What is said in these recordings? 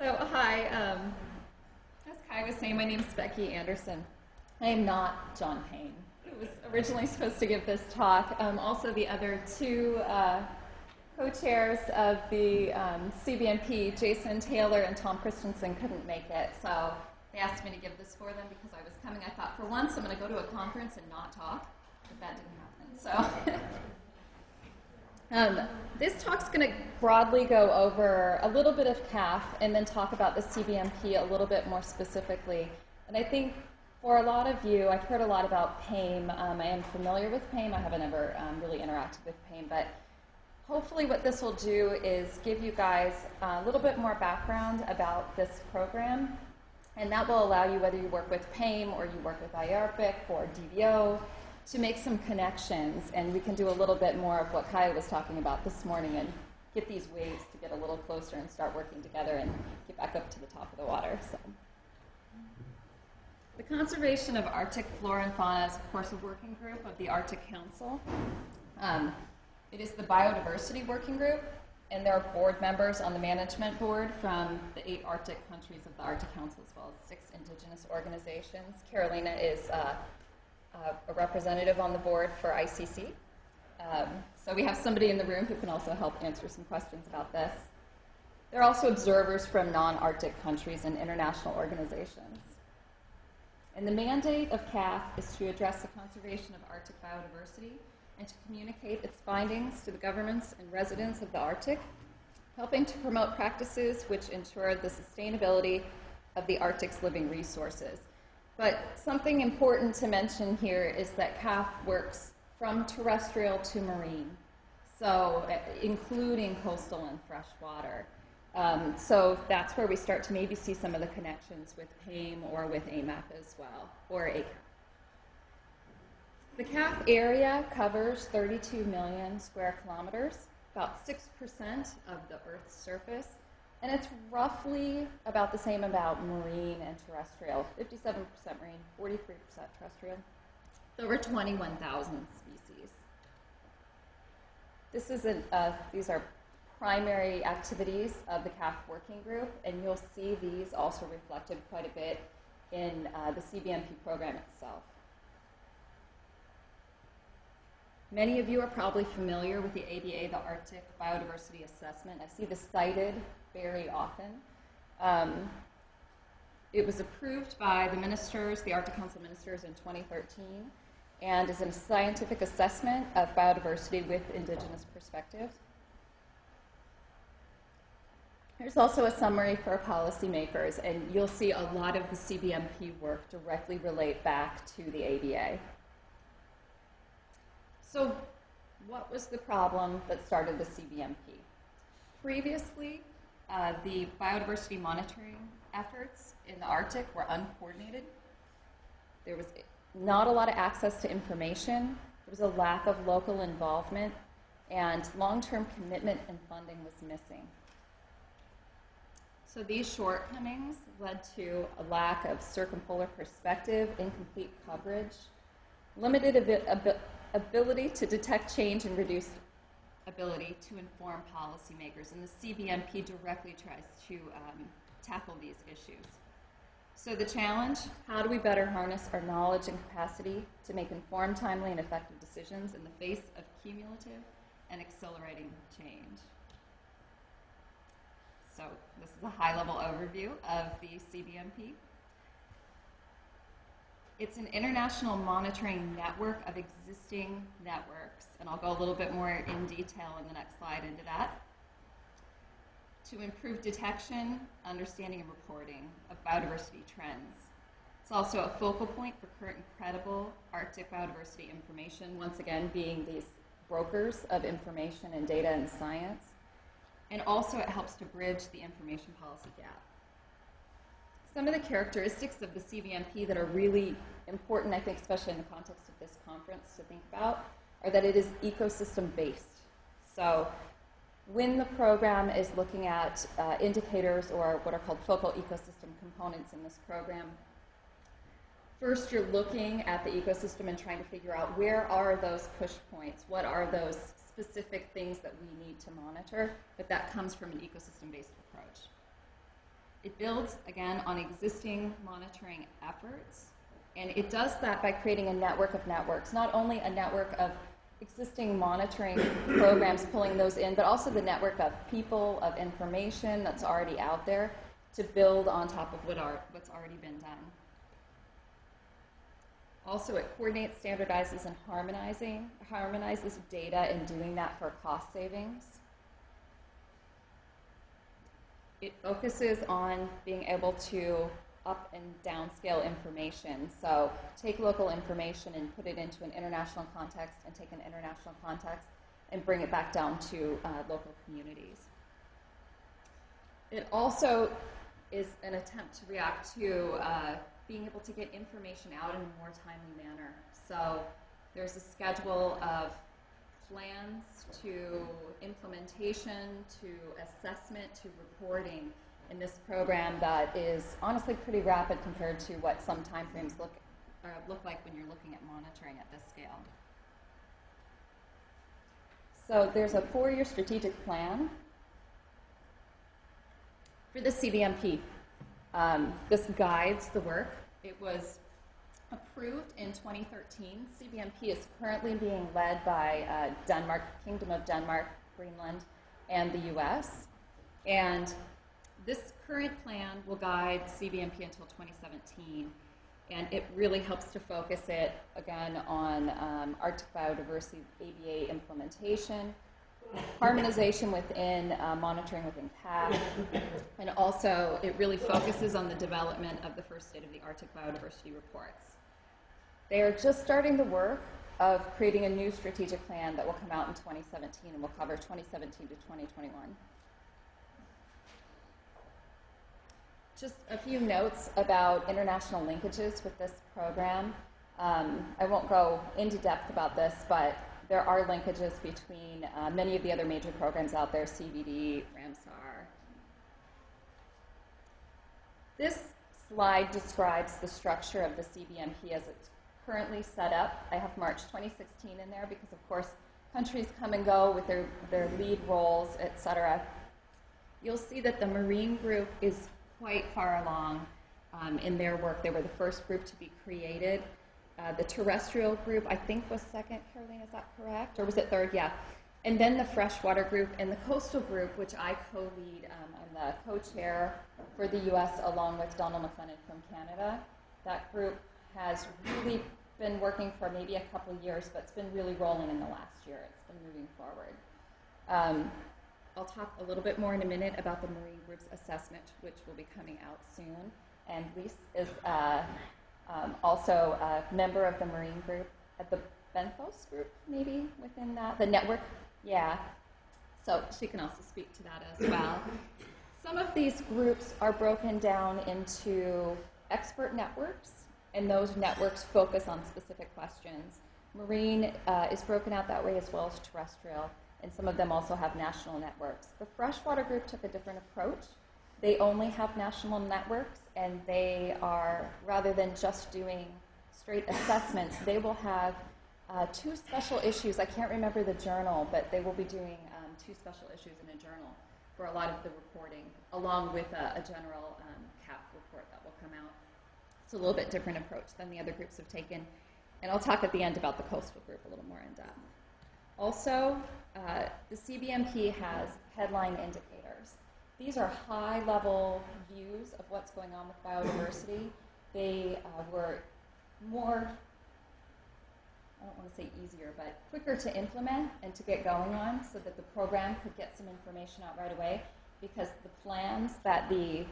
So, hi. As Kai was saying, my name is Becci Anderson. I am not John Payne, who was originally supposed to give this talk. Also, the other two co-chairs of the CBMP, Jason Taylor and Tom Christensen, couldn't make it. So they asked me to give this for them because I was coming. I thought, for once, I'm going to go to a conference and not talk. But that didn't happen. So this talk's going to broadly go over a little bit of CAFF and then talk about the CBMP a little bit more specifically. And I think for a lot of you, I've heard a lot about PAIM. I am familiar with PAIM. I haven't ever really interacted with PAIM. But hopefully what this will do is give you guys a little bit more background about this program. And that will allow you, whether you work with PAIM or you work with IARPIC or DBO, to make some connections, and we can do a little bit more of what Kaya was talking about this morning and get these waves to get a little closer and start working together and get back up to the top of the water. So, the conservation of Arctic flora and fauna is, of course, a working group of the Arctic Council. It is the Biodiversity Working Group, and there are board members on the management board from the 8 Arctic countries of the Arctic Council, as well as 6 indigenous organizations. Carolina is a representative on the board for ICC. So we have somebody in the room who can also help answer some questions about this. There are also observers from non-Arctic countries and international organizations. And the mandate of CAFF is to address the conservation of Arctic biodiversity and to communicate its findings to the governments and residents of the Arctic, helping to promote practices which ensure the sustainability of the Arctic's living resources. But something important to mention here is that CAFF works from terrestrial to marine, so including coastal and freshwater. So that's where we start to maybe see some of the connections with PAIM or with AMAP as well, or ACAP. The CAFF area covers 32 million square kilometers, about 6% of the Earth's surface. And it's roughly about the same about marine and terrestrial, 57% marine, 43% terrestrial, over 21,000 species. These are primary activities of the CAFF working group, and you'll see these also reflected quite a bit in the CBMP program itself. Many of you are probably familiar with the ABA, the Arctic Biodiversity Assessment. I see this cited very often. It was approved by the ministers, the Arctic Council ministers, in 2013, and is a scientific assessment of biodiversity with indigenous perspectives. There's also a summary for policymakers, and you'll see a lot of the CBMP work directly relate back to the ABA. So what was the problem that started the CBMP? Previously, the biodiversity monitoring efforts in the Arctic were uncoordinated. There was not a lot of access to information. There was a lack of local involvement, and long-term commitment and funding was missing. So these shortcomings led to a lack of circumpolar perspective, incomplete coverage, limited ability to detect change, and reduced ability to inform policymakers. And the CBMP directly tries to tackle these issues. So the challenge, how do we better harness our knowledge and capacity to make informed, timely, and effective decisions in the face of cumulative and accelerating change? So this is a high-level overview of the CBMP. It's an international monitoring network of existing networks, and I'll go a little bit more in detail in the next slide into that, to improve detection, understanding, and reporting of biodiversity trends. It's also a focal point for current and credible Arctic biodiversity information, once again being these brokers of information and data and science. And also it helps to bridge the information policy gap. Some of the characteristics of the CBMP that are really important, I think, especially in the context of this conference to think about, are that it is ecosystem-based. So when the program is looking at indicators or what are called focal ecosystem components in this program, first you're looking at the ecosystem and trying to figure out where are those push points, what are those specific things that we need to monitor, but that comes from an ecosystem-based approach. It builds, again, on existing monitoring efforts, and it does that by creating a network of networks, not only a network of existing monitoring programs pulling those in, but also the network of people, of information that's already out there to build on top of what's already been done. Also, it coordinates, standardizes, and harmonizes data in doing that for cost savings. It focuses on being able to up and downscale information. So take local information and put it into an international context, and take an international context and bring it back down to local communities. It also is an attempt to react to being able to get information out in a more timely manner. So there's a schedule of plans to implementation to assessment to reporting in this program that is honestly pretty rapid compared to what some timeframes look like when you're looking at monitoring at this scale. So there's a 4-year strategic plan for the CBMP. This guides the work. It was approved in 2013. CBMP is currently being led by Denmark, Kingdom of Denmark, Greenland, and the US. And this current plan will guide CBMP until 2017. And it really helps to focus it, again, on Arctic biodiversity ABA implementation, harmonization within monitoring within CAFF, and also it really focuses on the development of the first State of the Arctic Biodiversity reports. They are just starting the work of creating a new strategic plan that will come out in 2017 and will cover 2017 to 2021. Just a few notes about international linkages with this program. I won't go into depth about this, but there are linkages between many of the other major programs out there, CBD, Ramsar. This slide describes the structure of the CBMP as it's currently set up. I have March 2016 in there because, of course, countries come and go with their lead roles, et cetera. You'll see that the Marine group is quite far along in their work. They were the first group to be created. The terrestrial group, I think, was second. Caroline, is that correct? Or was it third? Yeah. And then the freshwater group and the coastal group, which I co-lead. I'm the co-chair for the U.S. along with Donald McLennan from Canada. That group has really been working for maybe a couple years, but it's been really rolling in the last year. It's been moving forward. I'll talk a little bit more in a minute about the Marine Group's assessment, which will be coming out soon. And Lise is also a member of the Marine Group, at the Benthos Group, maybe, within that, the network. Yeah. So she can also speak to that as well. Some of these groups are broken down into expert networks, and those networks focus on specific questions. Marine is broken out that way, as well as terrestrial. And some of them also have national networks. The freshwater group took a different approach. They only have national networks, and they are, rather than just doing straight assessments, they will have 2 special issues. I can't remember the journal, but they will be doing 2 special issues in a journal for a lot of the reporting, along with a general CAFF report that will come out. It's a little bit different approach than the other groups have taken. And I'll talk at the end about the coastal group a little more in depth. Also, the CBMP has headline indicators. These are high-level views of what's going on with biodiversity. They were more, I don't want to say easier, but quicker to implement and to get going on so that the program could get some information out right away, because the plans that the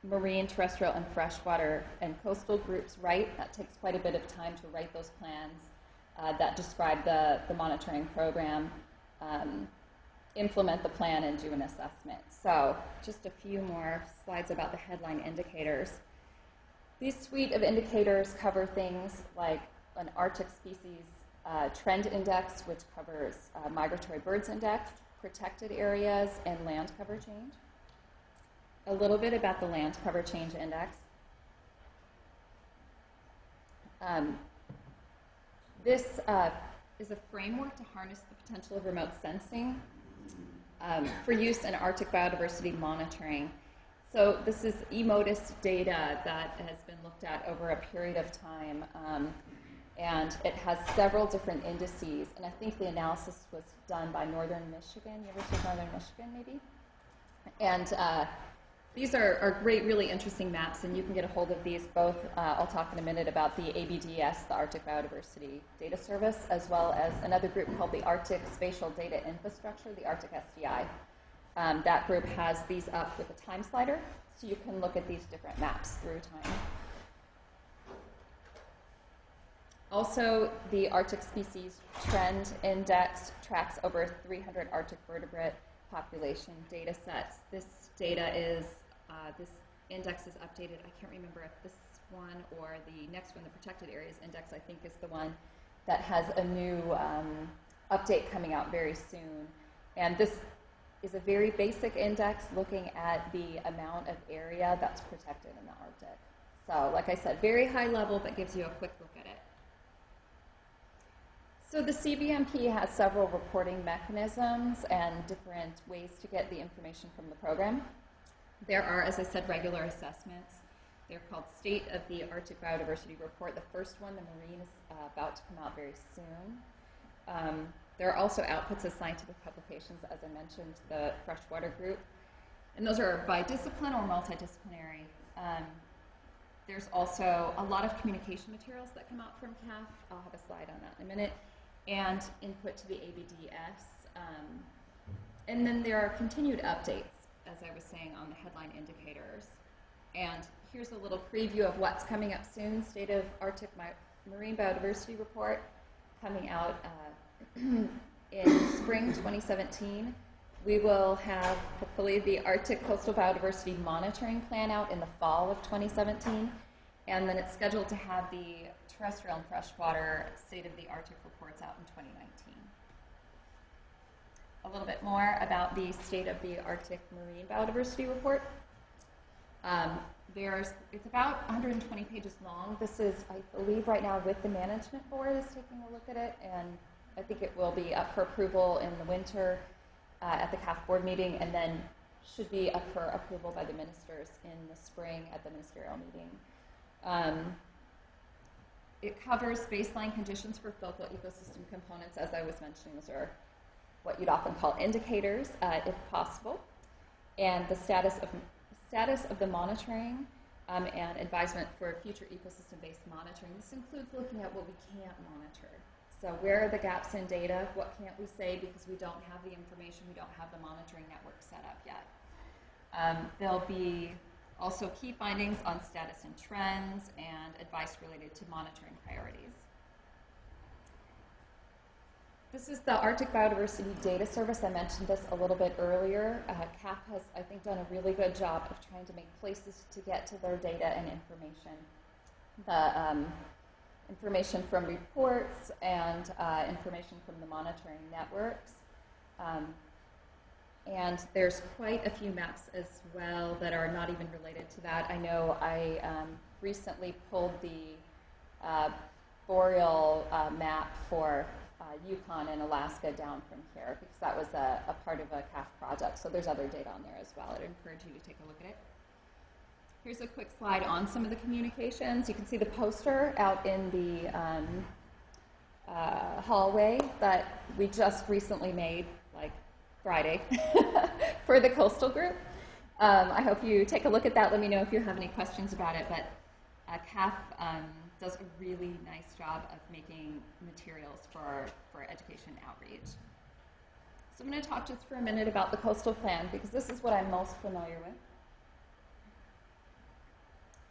marine, terrestrial, and freshwater and coastal groups write, that takes quite a bit of time to write those plans that describe the monitoring program, implement the plan, and do an assessment. So just a few more slides about the headline indicators. These suite of indicators cover things like an Arctic species trend index, which covers migratory birds index, protected areas, and land cover change. A little bit about the land cover change index. This is a framework to harness the potential of remote sensing for use in Arctic biodiversity monitoring. So this is EMODIS data that has been looked at over a period of time, and it has several different indices, and I think the analysis was done by Northern Michigan, University of Northern Michigan, maybe? And these are great, really interesting maps, and you can get a hold of these both. I'll talk in a minute about the ABDS, the Arctic Biodiversity Data Service, as well as another group called the Arctic Spatial Data Infrastructure, the Arctic SDI. That group has these up with a time slider, so you can look at these different maps through time. Also, the Arctic Species Trend Index tracks over 300 Arctic vertebrate population data sets. This data is, this index is updated. I can't remember if this one or the next one, the Protected Areas Index, I think is the one that has a new update coming out very soon. And this is a very basic index looking at the amount of area that's protected in the Arctic. So, like I said, very high level, but gives you a quick look at it. So the CBMP has several reporting mechanisms and different ways to get the information from the program. There are, as I said, regular assessments. They're called State of the Arctic Biodiversity Report. The first one, the Marine, is about to come out very soon. There are also outputs of scientific publications, as I mentioned, the freshwater group. And those are bidiscipline or multidisciplinary. There's also a lot of communication materials that come out from CAFF. I'll have a slide on that in a minute. And input to the ABDS. And then there are continued updates, as I was saying, on the headline indicators. And here's a little preview of what's coming up soon. State of Arctic Marine Biodiversity Report coming out in spring 2017. We will have, hopefully, the Arctic Coastal Biodiversity Monitoring Plan out in the fall of 2017. And then it's scheduled to have the terrestrial and freshwater State of the Arctic reports out in 2019. A little bit more about the State of the Arctic Marine Biodiversity Report. It's about 120 pages long. This is, I believe, right now with the management board is taking a look at it, and I think it will be up for approval in the winter at the CAFF board meeting, and then should be up for approval by the ministers in the spring at the ministerial meeting. It covers baseline conditions for focal ecosystem components. As I was mentioning, those are what you'd often call indicators, if possible, and the status of the monitoring and advisement for future ecosystem-based monitoring. This includes looking at what we can't monitor. So where are the gaps in data? What can't we say because we don't have the information, we don't have the monitoring network set up yet? There'll be also key findings on status and trends and advice related to monitoring priorities. This is the Arctic Biodiversity Data Service. I mentioned this a little bit earlier. CAFF has, I think, done a really good job of trying to make places to get to their data and information. The information from reports and information from the monitoring networks. And there's quite a few maps as well that are not even related to that. I know I recently pulled the boreal map for Yukon and Alaska down from here because that was a part of a CAFF project. So there's other data on there as well. I'd encourage you to take a look at it. Here's a quick slide on some of the communications. You can see the poster out in the hallway that we just recently made, like Friday, for the coastal group. I hope you take a look at that. Let me know if you have any questions about it. But CAFF does a really nice job of making materials for education outreach. So I'm going to talk just for a minute about the coastal plan because this is what I'm most familiar with.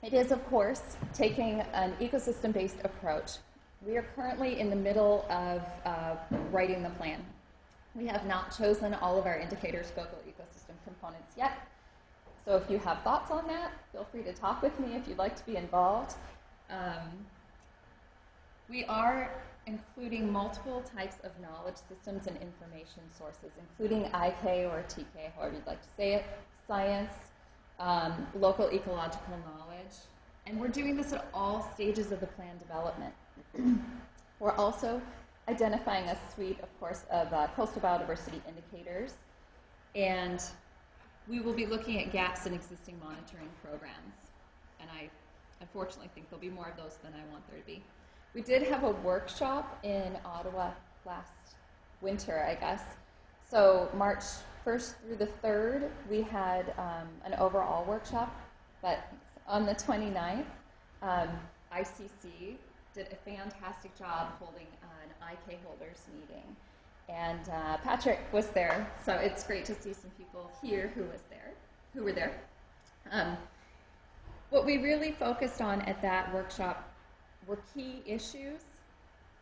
It is, of course, taking an ecosystem-based approach. We are currently in the middle of writing the plan. We have not chosen all of our indicators, focal ecosystem components yet. So if you have thoughts on that, feel free to talk with me if you'd like to be involved. We are including multiple types of knowledge systems and information sources, including IK or TK, however you'd like to say it, science, local ecological knowledge, and we're doing this at all stages of the plan development. We're also identifying a suite, of course, of coastal biodiversity indicators, and we will be looking at gaps in existing monitoring programs. And I unfortunately think there'll be more of those than I want there to be. We did have a workshop in Ottawa last winter, I guess. So March 1st through the 3rd, we had an overall workshop, but on the 29th, ICC did a fantastic job holding an IK holders meeting. And Patrick was there, so it's great to see some people here who were there. What we really focused on at that workshop were key issues,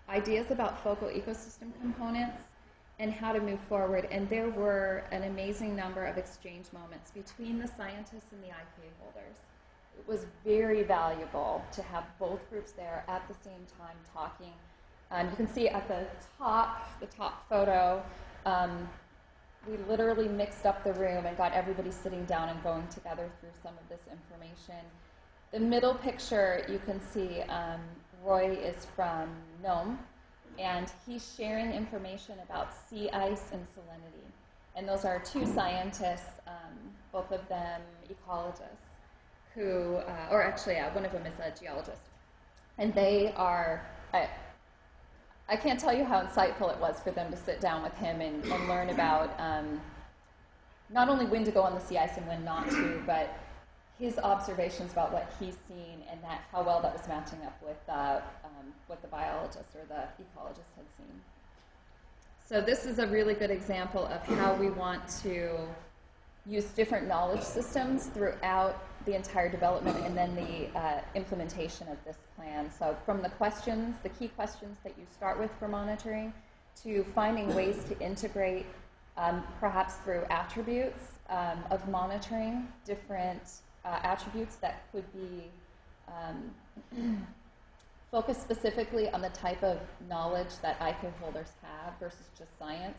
ideas about focal ecosystem components, and how to move forward. And there were an amazing number of exchange moments between the scientists and the IK holders. It was very valuable to have both groups there at the same time talking. You can see at the top photo, we literally mixed up the room and got everybody sitting down and going together through some of this information. The middle picture, you can see Roy is from Nome, and he's sharing information about sea ice and salinity. And those are two scientists, both of them ecologists, who, or actually, one of them is a geologist. And they are, I can't tell you how insightful it was for them to sit down with him and learn about not only when to go on the sea ice and when not to, but his observations about what he's seen and how well that was matching up with what the biologist or the ecologist had seen. So this is a really good example of how we want to use different knowledge systems throughout the entire development and then the implementation of this plan. So from the questions, the key questions that you start with for monitoring, to finding ways to integrate, perhaps through attributes of monitoring, different attributes that could be focused specifically on the type of knowledge that IK holders have versus just science,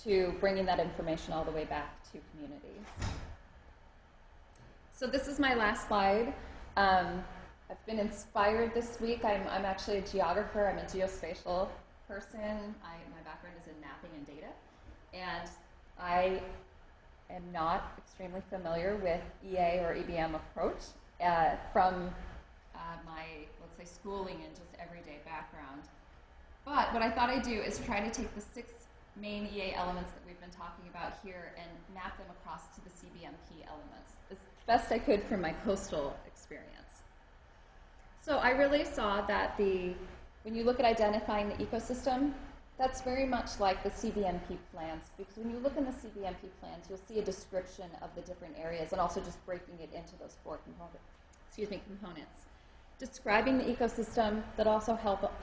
to bringing that information all the way back to communities. So this is my last slide. I've been inspired this week. I'm actually a geographer. I'm a geospatial person. My background is in mapping and data. And I am not extremely familiar with EA or EBM approach from my, let's say, schooling and just everyday background. But what I thought I'd do is try to take the 6 main EA elements that we've been talking about here and map them across to the CBMP elements as best I could from my coastal experience. So I really saw that when you look at identifying the ecosystem, that's very much like the CBMP plans, because when you look in the CBMP plans, you'll see a description of the different areas and also just breaking it into those 4 components. Describing the ecosystem, that also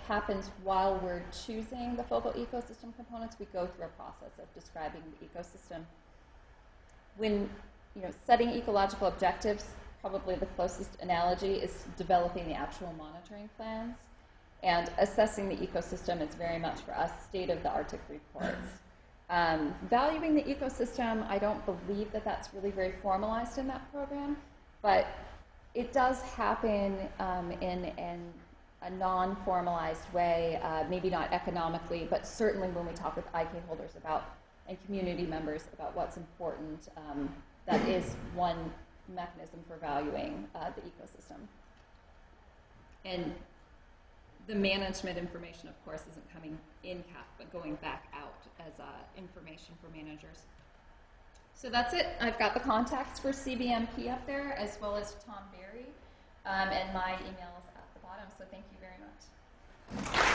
happens while we're choosing the focal ecosystem components. We go through a process of describing the ecosystem. When setting ecological objectives, probably the closest analogy is developing the actual monitoring plans. And assessing the ecosystem is very much for us state of the Arctic reports. Valuing the ecosystem, I don't believe that that's really very formalized in that program, but it does happen in a non-formalized way, maybe not economically, but certainly when we talk with IK holders and community members about what's important, that is one mechanism for valuing the ecosystem. And the management information, of course, isn't coming in CAFF, but going back out as information for managers. So that's it. I've got the contacts for CBMP up there, as well as Tom Berry, and my email is at the bottom, so thank you very much.